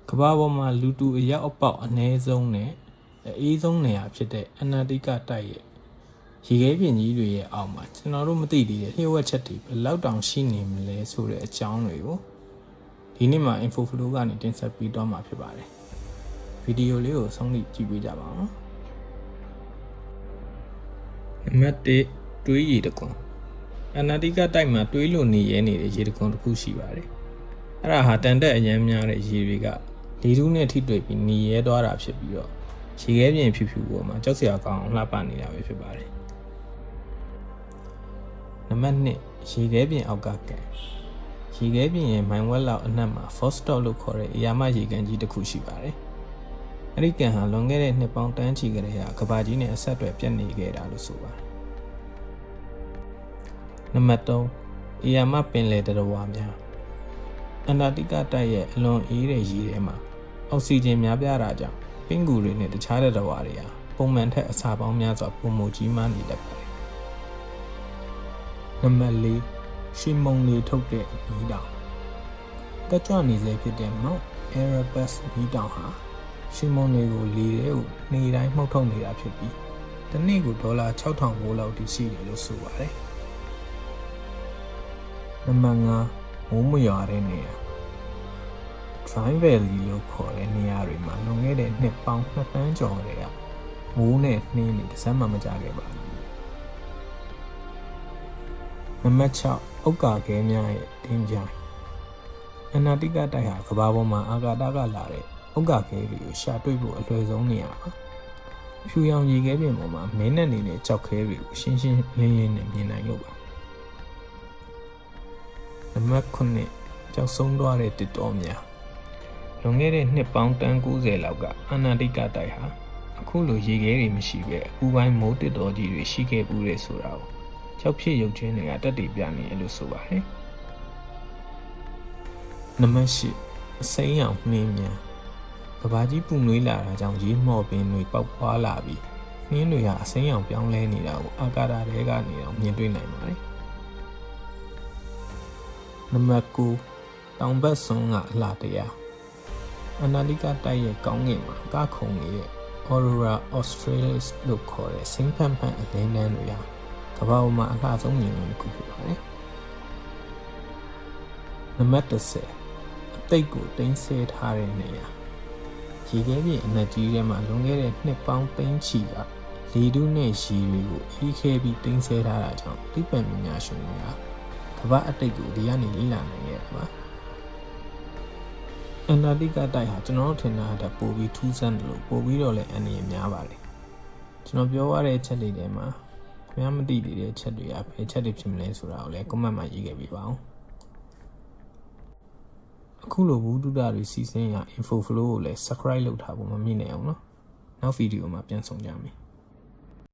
ကဘာပေါ်မှာလူတူအရောက်အပေါက်အနည်းဆုံးနဲ့အေးဆုံးနေရာဖြစ်တဲ့အန္တာတိကတိုက်ရဲ့ရေခဲပြင်ကြီးတွေရဲ့အောက်မှာကျွန်တော်တို့မသိသေးတဲ့လျှို့ဝှက်ချက်တွေဘယ်လောက်တောင်ရှိနေမလဲဆိုတဲ့အကြောင်းတွေကိုဒီနေ့မှာ info flow ကနေတင်ဆက်ပေးသွားမှာဖြစ်ပါတယ်ဗီဒီယိုလေးကိုဆုံးဖြတ်ကြည့်ပေးကြပါဦးနံပါတ်1တွေးရည်တကွန်အန္တာတိကတိုက်မှာတွေးလို့နေရဲနေတဲ့ရေတကွန်တစ်ခုရှိပါတယ်အဲ့ဒါဟာတန်တက်အရမ်းများတဲ့ရေတွေကလေထုနဲ့ထိတွေ့ပြီးနေရဲသွားတာဖြစ်ပြီးတော့ရေခဲပြင်ဖြူဖြူပေါ်မှာကြောက်စရာကောင်းအောင်လှပနေတာပဲဖြစ်ပါတယ်နံပါတ်2ရေခဲပြင်အောက်ကကန်ရေခဲပြင်ရဲ့မိုင်ဝက်လောက်အနက်မှာ Vostok လို့ခေါ်တဲ့အရာမရေကန်ကြီးတစ်ခုရှိပါတယ်အဲ့ဒီကန်ဟာလွန်ခဲ့တဲ့နှစ်ပေါင်းတန်းချီကတည်းကကမ္ဘာကြီးနဲ့အဆက်အသွယ်ပြတ်နေခဲ့တာလို့ဆိုပါတယ်နံပါတ်3အရာမပင်လယ်တရဝါများအန္တာတိကတိုက်ရဲ့အလွန်အေးတဲ့ရေထဲမှာအောက်ဆီဂျင်များပြားတာကြောင့်ပင်ကူတွေနဲ့တခြားတဲ့တရဝါတွေဟာပုံမှန်ထက်အစာပေါင်းများစွာပုံမကြီးမားနေတတ်ပါတယ်နံပါတ်4ရှီမုန်တွေထုတ်တဲ့မီးတောင်တက်ကြွနေစေဖြစ်တဲ့ Mount Erebus မီးတောင်ဟာရှီမုန်တွေကိုလေထဲကိုနေတိုင်းမှုတ်ထုတ်နေတာဖြစ်ပြီးတစ်နေ့ကို$6000ဘိုးလောက်ထိရှိတယ်လို့ဆိုပါတယ်နံပါတ်5မိုးမရွာတဲ့နေရာ Dry Valley လို့ခေါ်တဲ့နေရာတွေမှာလွန်ခဲ့တဲ့နှစ်ပေါင်း2 တန်းကျော်တည်းကမိုးနဲ့နှင်းတွေတစ်စက်မှမကြခဲ့ပါဘူးနံပါတ်6ဥက္ကာခဲများရဲ့တင်းကြိုင်အန္တာတိကတိုက်ဟာကမ္ဘာပေါ်မှာအာကာသကလာတဲ့ဥက္ကာခဲတွေကိုရှာတွေ့ဖို့အလွယ်ဆုံးနေရာပါဖြူရောင်ရေခဲပြင်ပေါ်မှာမင်းနဲ့နေတဲ့ကြောက်ခဲတွေကိုရှင်းရှင်းလင်းလင်းနဲ့မြင်နိုင်လို့ပါနံပါတ်9ကြောက်ဆုံးသွားတဲ့တစ်တော်များလွန်ခဲ့တဲ့နှစ်ပေါင်းတန်း90လောက်ကအန္တာတိကတိုက်ဟာအခုလိုရေခဲတွေမရှိပဲအပူပိုင်းမိုးတစ်တော်ကြီးတွေရှိခဲ့ဘူးလေဆိုတာကိုကြောက်ဖြစ်ရုပ်ချင်းတွေကတက်တည်ပြနေတယ်လို့ဆိုပါတယ်နံပါတ်10အစိမ်းရောင်နှင်းများကဘာကြီးပူနွေးလာတာကြောင့်ရေမှော်ပင်တွေပေါက်ဖွာလာပြီးနှင်းတွေဟာအစိမ်းရောင်ပြောင်းလဲနေတာကိုအာကာသထဲကနေတော့မြင်တွေ့နိုင်ပါတယ်နံပါတ်9တောင်ဘက်စွန်းကအလှတရားအန္တာတိကတိုက်ရဲ့ကောင်းကင်မှာကခုန်နေတဲ့ Aurora Australis လို့ခေါ်တဲ့စိမ်းဖန့်ဖန့်အလင်းတန်းတွေဟာကမ္ဘာပေါ်မှာအလှဆုံးမြင်ကွင်းတစ်ခုဖြစ်ပါတယ်နံပါတ်10အသိတ်ကိုတင်းဆဲထားတဲ့နေရာရေခဲပြင်အနက်ကြီးထဲမှာလွန်ခဲ့တဲ့နှစ်ပေါင်းသိန်းချီကလေထုနဲ့ရေတွေကိုအေးခဲပြီးတင်းဆဲထားတာကြောင့်သိပ္ပံပညာရှင်တွေကကမ္ဘာအတိတ်ကိုဒီကနေလေ့လာနိုင်ခဲ့တာပါအန္တာတိကတိုက်ဟာကျွန်တော်တို့ထင်တာတဲ့ပိုပြီးထူးဆန်းတယ်လို့ပိုပြီးတော့လည်းအန္တရာယ်များပါတယ်ကျွန်တော်ပြောရတဲ့အချက်လေးတွေမှာခင်ဗျားမသိသေးတဲ့ချက်တွေကဘယ်ချက်တွေဖြစ်မလဲဆိုတာကိုလည်း comment မှာရေးခဲ့ပေးပါဦးအခုလိုဘူးတုဒတွေစီစဉ်ရ info flow ကိုလည်း subscribe လုပ်ထားဖို့မမေ့နိုင်အောင်နော်နောက်ဗီဒီယိုမှာပြန်ဆောင်ကြမယ်